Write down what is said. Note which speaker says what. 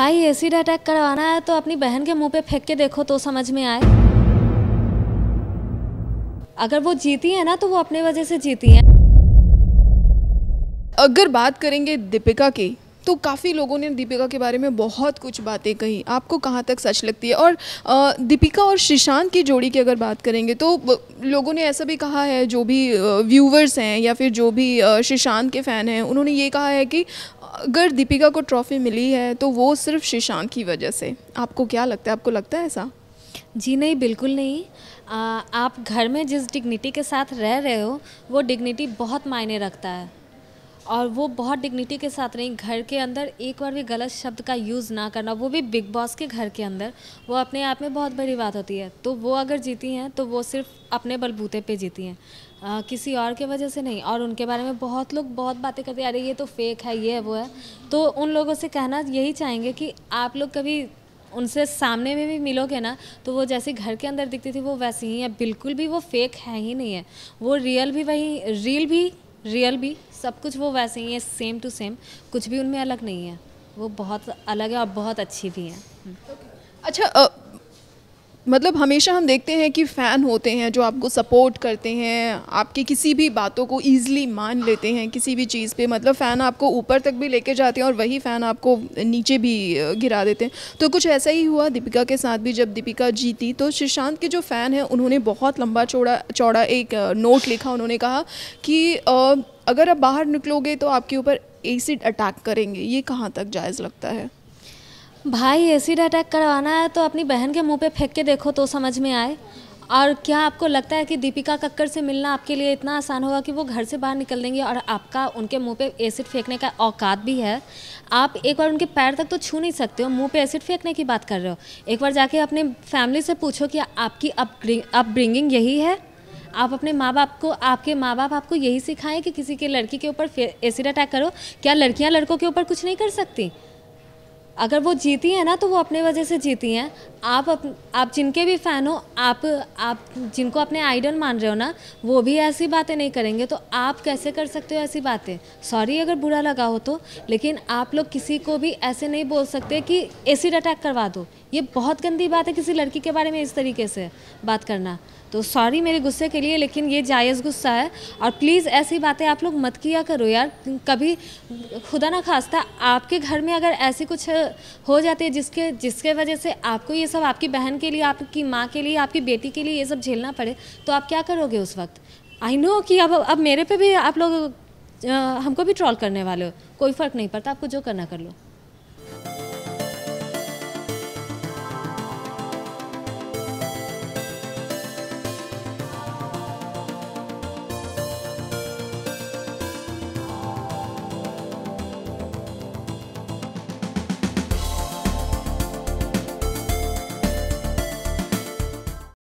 Speaker 1: भाई acid attack करवाना है तो अपनी बहन के मुंह पे फेंक के देखो तो समझ में आए। अगर वो जीती है ना तो वो अपने वजह से जीती है।
Speaker 2: अगर बात करेंगे दीपिका की तो काफ़ी लोगों ने दीपिका के बारे में बहुत कुछ बातें कही। आपको कहाँ तक सच लगती है? और दीपिका और श्रीशांत की जोड़ी की अगर बात करेंगे तो लोगों ने ऐसा भी कहा है, जो भी व्यूवर्स हैं या फिर जो भी श्रीशांत के फ़ैन हैं, उन्होंने ये कहा है कि अगर दीपिका को ट्रॉफ़ी मिली है तो वो सिर्फ श्रीशांत की वजह से। आपको क्या लगता है? आपको लगता है ऐसा?
Speaker 1: जी नहीं, बिल्कुल नहीं। आप घर में जिस डिग्निटी के साथ रह रहे हो वो डिग्निटी बहुत मायने रखता है, और वो बहुत डिग्निटी के साथ रही। घर के अंदर एक बार भी गलत शब्द का यूज़ ना करना, वो भी बिग बॉस के घर के अंदर, वो अपने आप में बहुत बड़ी बात होती है। तो वो अगर जीती हैं तो वो सिर्फ अपने बलबूते पे जीती हैं, किसी और के वजह से नहीं। और उनके बारे में बहुत लोग बहुत बातें करते हैं, अरे ये तो फेक है, ये है, वो है। तो उन लोगों से कहना यही चाहेंगे कि आप लोग कभी उनसे सामने में भी मिलोगे ना तो वो जैसे घर के अंदर दिखती थी वो वैसी ही है। बिल्कुल भी वो फेक है ही नहीं है। वो रियल भी सब कुछ वो वैसे ही है, सेम टू सेम। कुछ भी उनमें अलग नहीं है। वो बहुत अलग है और बहुत अच्छी भी हैं।
Speaker 2: अच्छा, मतलब हमेशा हम देखते हैं कि फ़ैन होते हैं जो आपको सपोर्ट करते हैं, आपकी किसी भी बातों को ईज़िली मान लेते हैं किसी भी चीज़ पे। मतलब फ़ैन आपको ऊपर तक भी लेके जाते हैं और वही फ़ैन आपको नीचे भी गिरा देते हैं। तो कुछ ऐसा ही हुआ दीपिका के साथ भी। जब दीपिका जीती तो श्रीशांत के जो फ़ैन हैं उन्होंने बहुत लंबा चौड़ा एक नोट लिखा। उन्होंने कहा कि अगर आप बाहर निकलोगे तो आपके ऊपर एसिड अटैक करेंगे। ये कहाँ तक जायज़ लगता है?
Speaker 1: भाई एसिड अटैक करवाना है तो अपनी बहन के मुंह पे फेंक के देखो तो समझ में आए। और क्या आपको लगता है कि दीपिका कक्कड़ से मिलना आपके लिए इतना आसान होगा कि वो घर से बाहर निकल देंगे और आपका उनके मुंह पे एसिड फेंकने का औकात भी है? आप एक बार उनके पैर तक तो छू नहीं सकते हो, मुंह पे एसिड फेंकने की बात कर रहे हो। एक बार जाके अपने फैमिली से पूछो कि आपकी अपब्रिंगिंग यही है? आप अपने माँ बाप को, आपके माँ बाप आपको यही सिखाएं कि किसी के लड़की के ऊपर एसिड अटैक करो? क्या लड़कियाँ लड़कों के ऊपर कुछ नहीं कर सकती? अगर वो जीती है ना तो वो अपने वजह से जीती हैं। आप जिनके भी फ़ैन हो, आप जिनको अपने आइडल मान रहे हो ना, वो भी ऐसी बातें नहीं करेंगे तो आप कैसे कर सकते हो ऐसी बातें? सॉरी अगर बुरा लगा हो तो, लेकिन आप लोग किसी को भी ऐसे नहीं बोल सकते कि एसिड अटैक करवा दो। ये बहुत गंदी बात है किसी लड़की के बारे में इस तरीके से बात करना। तो सॉरी मेरे गुस्से के लिए, लेकिन ये जायज़ गुस्सा है। और प्लीज़ ऐसी बातें आप लोग मत किया करो यार। कभी खुदा ना खास्ता आपके घर में अगर ऐसी कुछ हो जाती है जिसके वजह से आपको ये सब, आपकी बहन के लिए, आपकी माँ के लिए, आपकी बेटी के लिए ये सब झेलना पड़े, तो आप क्या करोगे उस वक्त? आई नो कि अब मेरे पे भी आप लोग हमको भी ट्रोल करने वाले हो। कोई फ़र्क नहीं पड़ता, आपको जो करना कर लो।